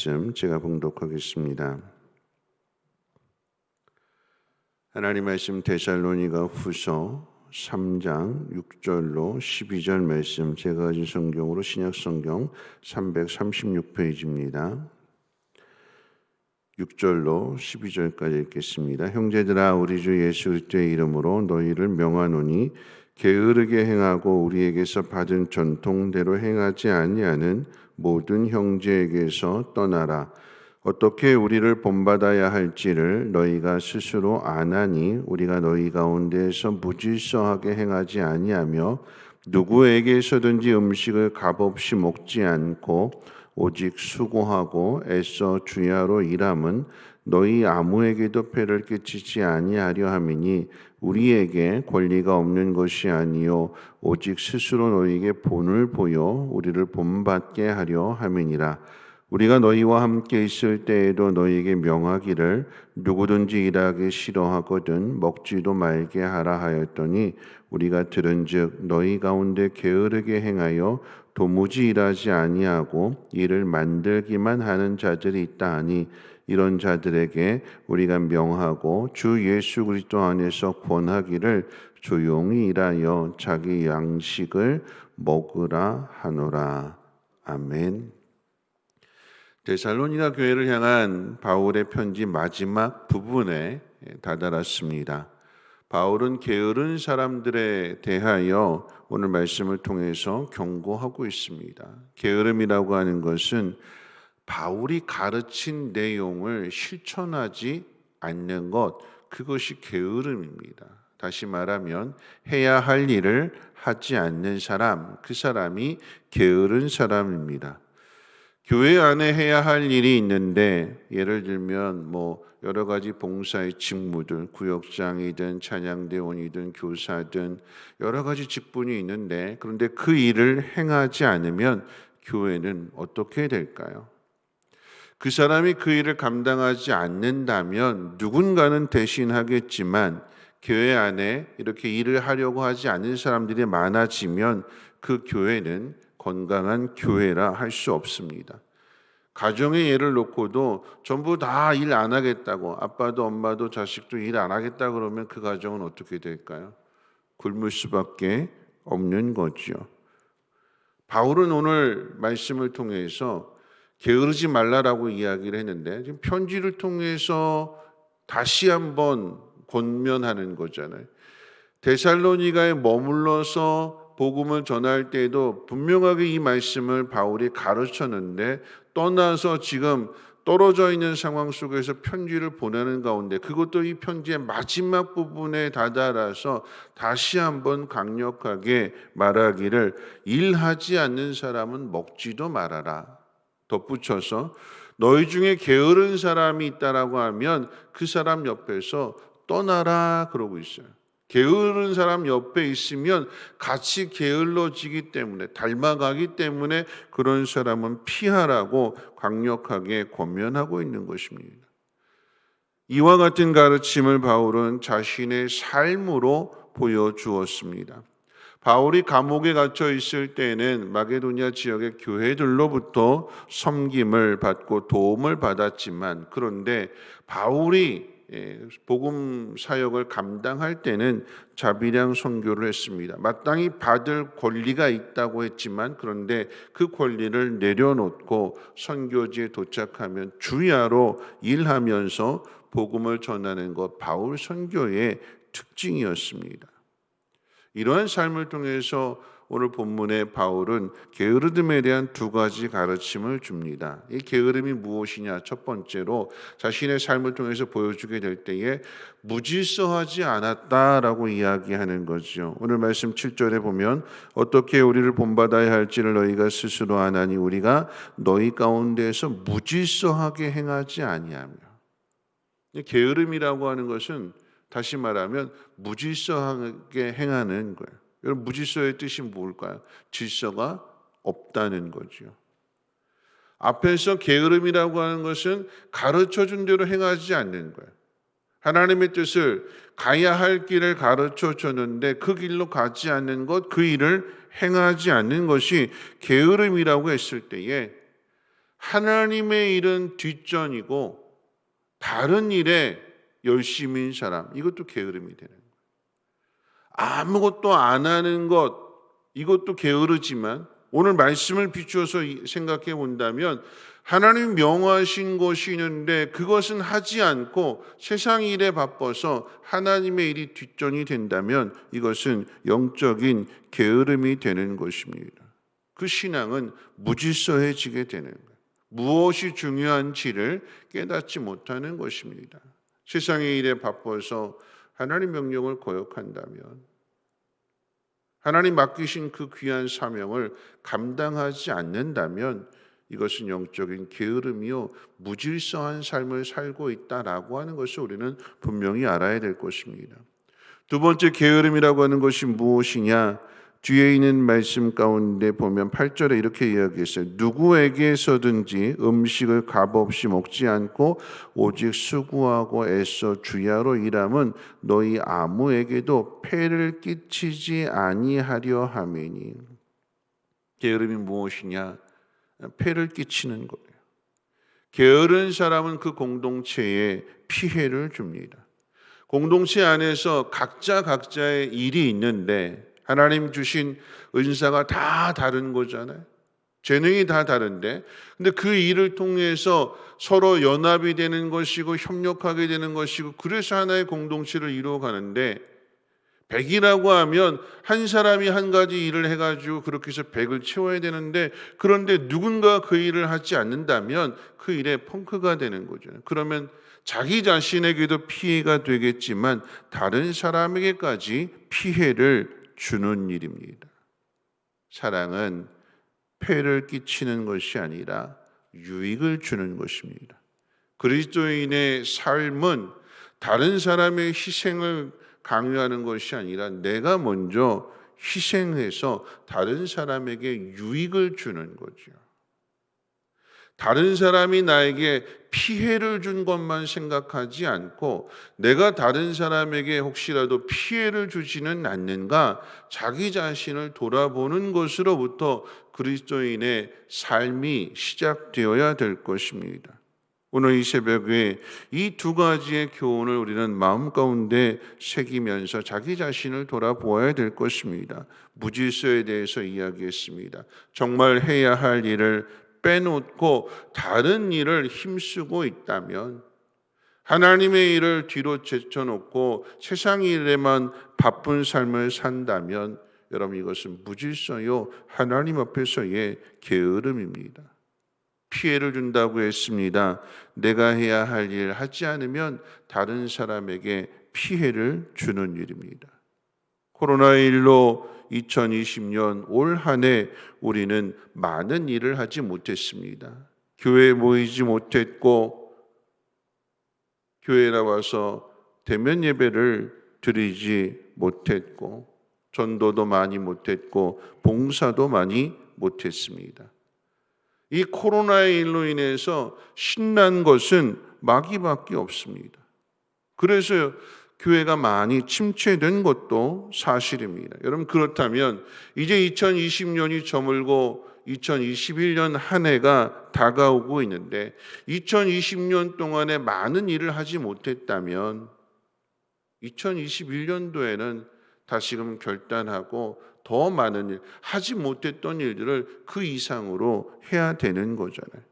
말씀 제가 봉독하겠습니다. 하나님 말씀 데살로니가 후서 3장 6절로 12절 말씀, 제가 가진 성경으로 신약성경 336페이지입니다. 6절로 12절까지 읽겠습니다. 형제들아, 우리 주 예수 그리스도의 이름으로 너희를 명하노니 게으르게 행하고 우리에게서 받은 전통대로 행하지 아니하는 모든 형제에게서 떠나라. 어떻게 우리를 본받아야 할지를 너희가 스스로 아나니 우리가 너희 가운데에서 무질서하게 행하지 아니하며 누구에게서든지 음식을 값없이 먹지 않고 오직 수고하고 애써 주야로 일함은 너희 아무에게도 폐를 끼치지 아니하려 함이니 우리에게 권리가 없는 것이 아니요 오직 스스로 너희에게 본을 보여 우리를 본받게 하려 함이니라. 우리가 너희와 함께 있을 때에도 너희에게 명하기를 누구든지 일하기 싫어하거든 먹지도 말게 하라 하였더니 우리가 들은즉 너희 가운데 게으르게 행하여 도무지 일하지 아니하고 일을 만들기만 하는 자들이 있다 하니 이런 자들에게 우리가 명하고 주 예수 그리스도 안에서 권하기를 조용히 일하여 자기 양식을 먹으라 하노라. 아멘. 데살로니가 교회를 향한 바울의 편지 마지막 부분에 다다랐습니다. 바울은 게으른 사람들에 대하여 오늘 말씀을 통해서 경고하고 있습니다. 게으름이라고 하는 것은 바울이 가르친 내용을 실천하지 않는 것, 그것이 게으름입니다. 다시 말하면 해야 할 일을 하지 않는 사람, 그 사람이 게으른 사람입니다. 교회 안에 해야 할 일이 있는데, 예를 들면 여러 가지 봉사의 직무들, 구역장이든 찬양대원이든 교사든 여러 가지 직분이 있는데, 그런데 그 일을 행하지 않으면 교회는 어떻게 될까요? 그 사람이 그 일을 감당하지 않는다면 누군가는 대신하겠지만 교회 안에 이렇게 일을 하려고 하지 않는 사람들이 많아지면 그 교회는 건강한 교회라 할 수 없습니다. 가정의 예를 놓고도 전부 다 일 안 하겠다고, 아빠도 엄마도 자식도 일 안 하겠다 그러면 그 가정은 어떻게 될까요? 굶을 수밖에 없는 거죠. 바울은 오늘 말씀을 통해서 게으르지 말라라고 이야기를 했는데, 지금 편지를 통해서 다시 한번 권면하는 거잖아요. 데살로니가에 머물러서 복음을 전할 때에도 분명하게 이 말씀을 바울이 가르쳤는데, 떠나서 지금 떨어져 있는 상황 속에서 편지를 보내는 가운데, 그것도 이 편지의 마지막 부분에 다다라서 다시 한번 강력하게 말하기를 일하지 않는 사람은 먹지도 말아라. 덧붙여서 너희 중에 게으른 사람이 있다라고 하면 그 사람 옆에서 떠나라 그러고 있어요. 게으른 사람 옆에 있으면 같이 게을러지기 때문에, 닮아가기 때문에 그런 사람은 피하라고 강력하게 권면하고 있는 것입니다. 이와 같은 가르침을 바울은 자신의 삶으로 보여주었습니다. 바울이 감옥에 갇혀 있을 때에는 마게도니아 지역의 교회들로부터 섬김을 받고 도움을 받았지만, 그런데 바울이 복음 사역을 감당할 때는 자비량 선교를 했습니다. 마땅히 받을 권리가 있다고 했지만, 그런데 그 권리를 내려놓고 선교지에 도착하면 주야로 일하면서 복음을 전하는 것, 바울 선교의 특징이었습니다. 이러한 삶을 통해서 오늘 본문의 바울은 게으름에 대한 두 가지 가르침을 줍니다. 이 게으름이 무엇이냐? 첫 번째로 자신의 삶을 통해서 보여주게 될 때에 무질서하지 않았다라고 이야기하는 거죠. 오늘 말씀 7절에 보면 어떻게 우리를 본받아야 할지를 너희가 스스로 아나니 우리가 너희 가운데에서 무질서하게 행하지 아니하며. 게으름이라고 하는 것은 다시 말하면 무질서하게 행하는 거예요. 여러분, 무질서의 뜻이 뭘까요? 질서가 없다는 거죠. 앞에서 게으름이라고 하는 것은 가르쳐준 대로 행하지 않는 거예요. 하나님의 뜻을 가야 할 길을 가르쳐 줬는데 그 길로 가지 않는 것, 그 일을 행하지 않는 것이 게으름이라고 했을 때에 하나님의 일은 뒷전이고 다른 일에 열심인 사람, 이것도 게으름이 되는 거예요. 아무것도 안 하는 것, 이것도 게으르지만 오늘 말씀을 비추어서 생각해 본다면 하나님 명하신 것이 있는데 그것은 하지 않고 세상 일에 바빠서 하나님의 일이 뒷전이 된다면 이것은 영적인 게으름이 되는 것입니다. 그 신앙은 무질서해지게 되는 거예요. 무엇이 중요한지를 깨닫지 못하는 것입니다. 세상의 일에 바빠서 하나님 명령을 거역한다면, 하나님 맡기신 그 귀한 사명을 감당하지 않는다면 이것은 영적인 게으름이요 무질서한 삶을 살고 있다라고 하는 것을 우리는 분명히 알아야 될 것입니다. 두 번째 게으름이라고 하는 것이 무엇이냐? 뒤에 있는 말씀 가운데 보면 8절에 이렇게 이야기했어요. 누구에게서든지 음식을 값없이 먹지 않고 오직 수고하고 애써 주야로 일함은 너희 아무에게도 폐를 끼치지 아니하려 함이니. 게으름이 무엇이냐? 폐를 끼치는 거예요. 게으른 사람은 그 공동체에 피해를 줍니다. 공동체 안에서 각자의 일이 있는데 하나님 주신 은사가 다 다른 거잖아요. 재능이 다 다른데, 근데 그 일을 통해서 서로 연합이 되는 것이고 협력하게 되는 것이고 그래서 하나의 공동체를 이루어가는데, 100이라고 하면 한 사람이 한 가지 일을 해가지고 그렇게 해서 100을 채워야 되는데, 그런데 누군가 그 일을 하지 않는다면 그 일에 펑크가 되는 거죠. 그러면 자기 자신에게도 피해가 되겠지만 다른 사람에게까지 피해를 주는 일입니다. 사랑은 폐를 끼치는 것이 아니라 유익을 주는 것입니다. 그리스도인의 삶은 다른 사람의 희생을 강요하는 것이 아니라 내가 먼저 희생해서 다른 사람에게 유익을 주는 거죠. 다른 사람이 나에게 피해를 준 것만 생각하지 않고 내가 다른 사람에게 혹시라도 피해를 주지는 않는가, 자기 자신을 돌아보는 것으로부터 그리스도인의 삶이 시작되어야 될 것입니다. 오늘 이 새벽에 이 두 가지의 교훈을 우리는 마음 가운데 새기면서 자기 자신을 돌아보아야 될 것입니다. 무질서에 대해서 이야기했습니다. 정말 해야 할 일을 빼놓고 다른 일을 힘쓰고 있다면, 하나님의 일을 뒤로 제쳐놓고 세상 일에만 바쁜 삶을 산다면 여러분 이것은 무질서요 하나님 앞에서의 게으름입니다. 피해를 준다고 했습니다. 내가 해야 할 일 하지 않으면 다른 사람에게 피해를 주는 일입니다. 코로나19로 2020년 올 한 해 우리는 많은 일을 하지 못했습니다. 교회에 모이지 못했고, 교회에 나와서 대면 예배를 드리지 못했고, 전도도 많이 못했고, 봉사도 많이 못했습니다. 이 코로나19로 인해서 신난 것은 마귀밖에 없습니다. 그래서 교회가 많이 침체된 것도 사실입니다. 여러분, 그렇다면 이제 2020년이 저물고 2021년 한 해가 다가오고 있는데 2020년 동안에 많은 일을 하지 못했다면 2021년도에는 다시금 결단하고 더 많은 일, 하지 못했던 일들을 그 이상으로 해야 되는 거잖아요.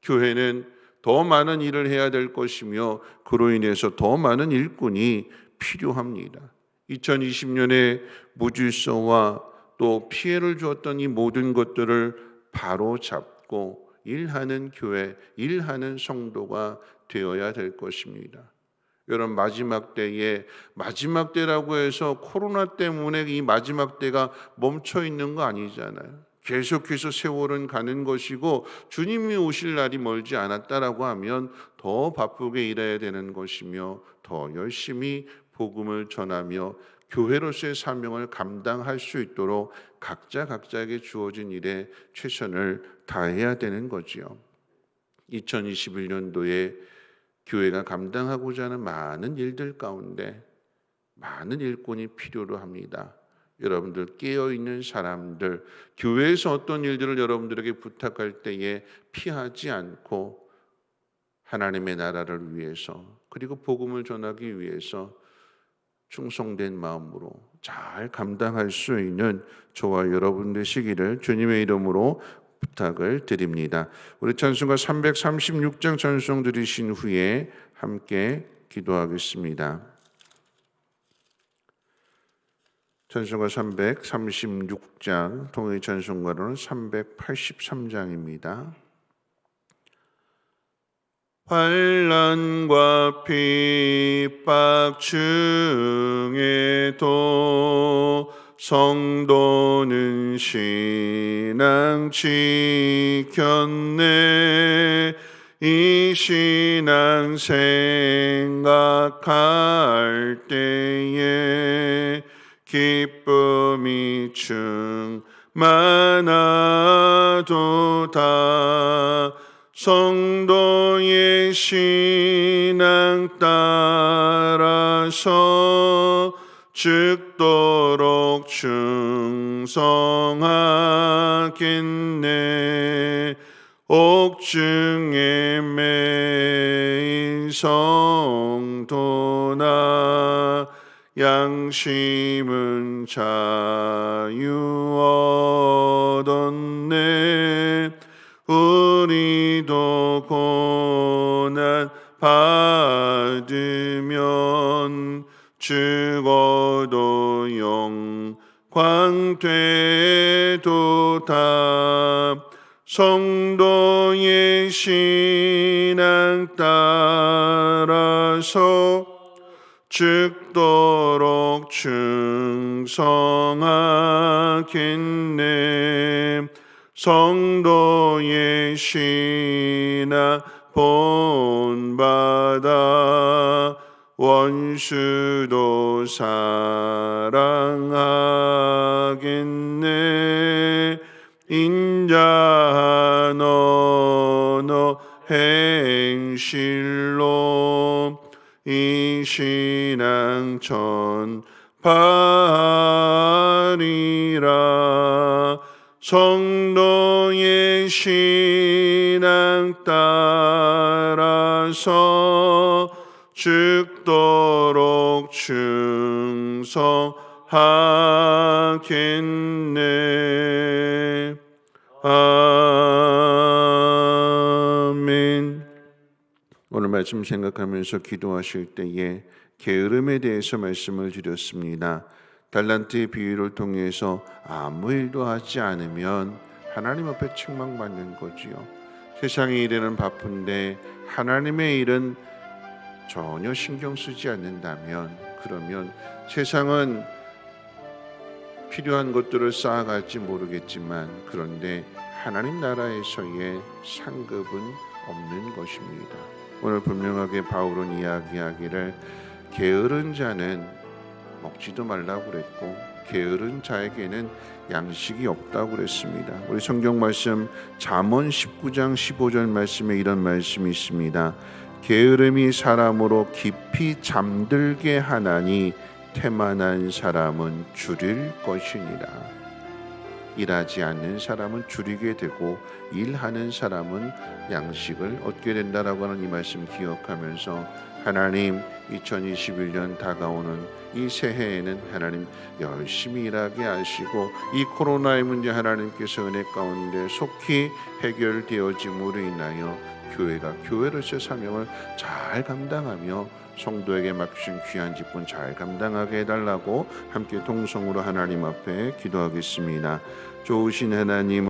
교회는 더 많은 일을 해야 될 것이며 그로 인해서 더 많은 일꾼이 필요합니다. 2020년에 무질서와 또 피해를 주었던 이 모든 것들을 바로 잡고 일하는 교회, 일하는 성도가 되어야 될 것입니다. 여러분, 마지막 때에, 마지막 때라고 해서 코로나 때문에 이 마지막 때가 멈춰 있는 거 아니잖아요. 계속해서 세월은 가는 것이고 주님이 오실 날이 멀지 않았다라고 하면 더 바쁘게 일해야 되는 것이며 더 열심히 복음을 전하며 교회로서의 사명을 감당할 수 있도록 각자에게 주어진 일에 최선을 다해야 되는 거지요. 2021년도에 교회가 감당하고자 하는 많은 일들 가운데 많은 일꾼이 필요로 합니다. 여러분들 깨어있는 사람들, 교회에서 어떤 일들을 여러분들에게 부탁할 때에 피하지 않고 하나님의 나라를 위해서 그리고 복음을 전하기 위해서 충성된 마음으로 잘 감당할 수 있는 저와 여러분 되시기를 주님의 이름으로 부탁을 드립니다. 우리 찬송가 336장 찬송 드리신 후에 함께 기도하겠습니다. 찬송가 336장, 통일 찬송가로는 383장입니다. 환난과 핍박 중에도 성도는 신앙 지켰네. 이 신앙 생각할 때에 기쁨이 충만하도다. 성도의 신앙 따라서 죽도록 충성하겠네. 옥중에 매인 성도나 양심은 자유 얻었네. 우리도 고난 받으면 죽어도 영광 되도다. 성도의 신앙 따라서 죽도록 충성하겠네. 성도의 신앙 본받아 원수도 사랑하겠네. 인자한 언어 행실로 이 신앙 전파하리라. 성도의 신앙 따라서 죽도록 충성하겠네. 아멘. 오늘 말씀 생각하면서 기도하실 때에 게으름에 대해서 말씀을 드렸습니다. 달란트의 비유를 통해서 아무 일도 하지 않으면 하나님 앞에 책망받는 거지요. 세상의 일에는 바쁜데 하나님의 일은 전혀 신경 쓰지 않는다면, 그러면 세상은 필요한 것들을 쌓아갈지 모르겠지만, 그런데 하나님 나라에서의 상급은 없는 것입니다. 오늘 분명하게 바울은 이야기하기를 게으른 자는 먹지도 말라고 그랬고 게으른 자에게는 양식이 없다고 그랬습니다. 우리 성경 말씀 잠언 19장 15절 말씀에 이런 말씀이 있습니다. 게으름이 사람으로 깊이 잠들게 하나니 태만한 사람은 줄일 것이니라. 일하지 않는 사람은 줄이게 되고 일하는 사람은 양식을 얻게 된다라고 하는 이 말씀 기억하면서 하나님 2021년 다가오는 이 새해에는 하나님 열심히 일하게 하시고 이 코로나의 문제 하나님께서 은혜 가운데 속히 해결되어짐으로 인하여 교회가 교회로서의 사명을 잘 감당하며 성도에게 맡기신 귀한 직분 잘 감당하게 해달라고 함께 동성으로 하나님 앞에 기도하겠습니다. 좋으신 하나님,